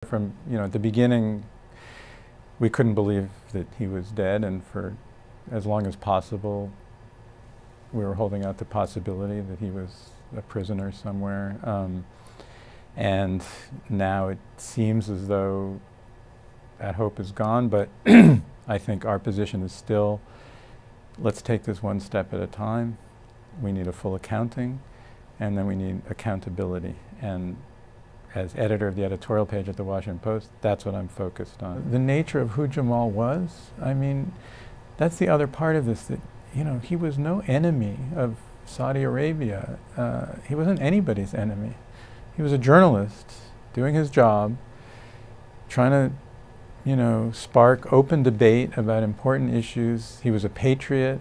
From, at the beginning, we couldn't believe that he was dead, and for as long as possible, we were holding out the possibility that he was a prisoner somewhere. And now it seems as though that hope is gone, but I think our position is still, let's take this one step at a time. We need a full accounting, and then we need accountability. And as editor of the editorial page at the Washington Post, that's what I'm focused on. The nature of who Jamal was, I mean, that's the other part of this, that, he was no enemy of Saudi Arabia. He wasn't anybody's enemy. He was a journalist doing his job, trying to, spark open debate about important issues. He was a patriot.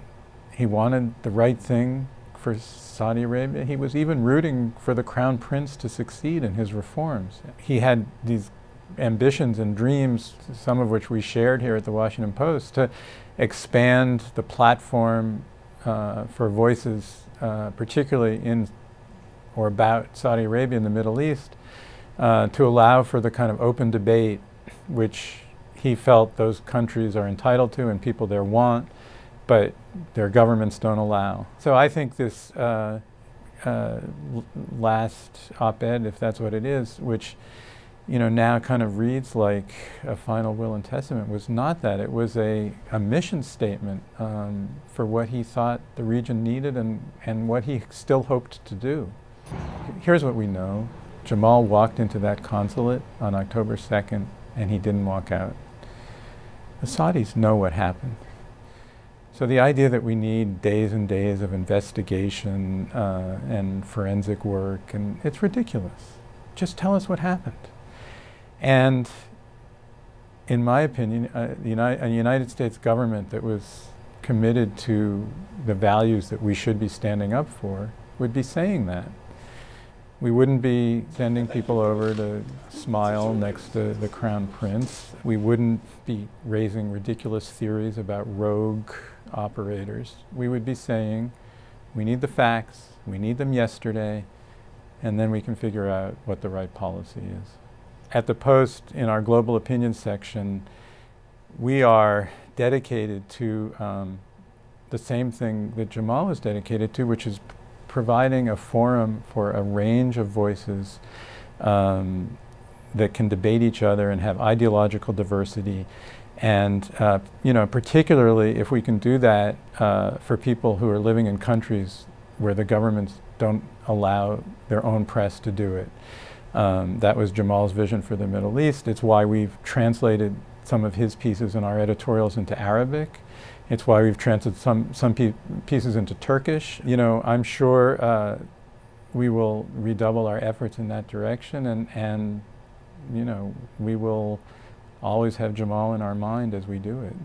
He wanted the right thing for Saudi Arabia. He was even rooting for the Crown Prince to succeed in his reforms. He had these ambitions and dreams, some of which we shared here at the Washington Post, to expand the platform for voices, particularly in or about Saudi Arabia and the Middle East, to allow for the kind of open debate which he felt those countries are entitled to and people there want, but their governments don't allow. So I think this last op-ed, if that's what it is, which now kind of reads like a final will and testament, was not that. It was a mission statement for what he thought the region needed and what he still hoped to do. Here's what we know. Jamal walked into that consulate on October 2nd, and he didn't walk out. The Saudis know what happened. So the idea that we need days and days of investigation and forensic work, and it's ridiculous. Just tell us what happened. And in my opinion, a United States government that was committed to the values that we should be standing up for would be saying that. We wouldn't be sending people over to smile next to the Crown Prince. We wouldn't be raising ridiculous theories about rogue operators. We would be saying, we need the facts, we need them yesterday, and then we can figure out what the right policy is. At the Post, in our global opinion section, we are dedicated to the same thing that Jamal was dedicated to, which is providing a forum for a range of voices that can debate each other and have ideological diversity. And particularly if we can do that for people who are living in countries where the governments don't allow their own press to do it. That was Jamal's vision for the Middle East. It's why we've translated some of his pieces in our editorials into Arabic. It's why we've translated some pieces into Turkish. I'm sure we will redouble our efforts in that direction, and we will always have Jamal in our mind as we do it.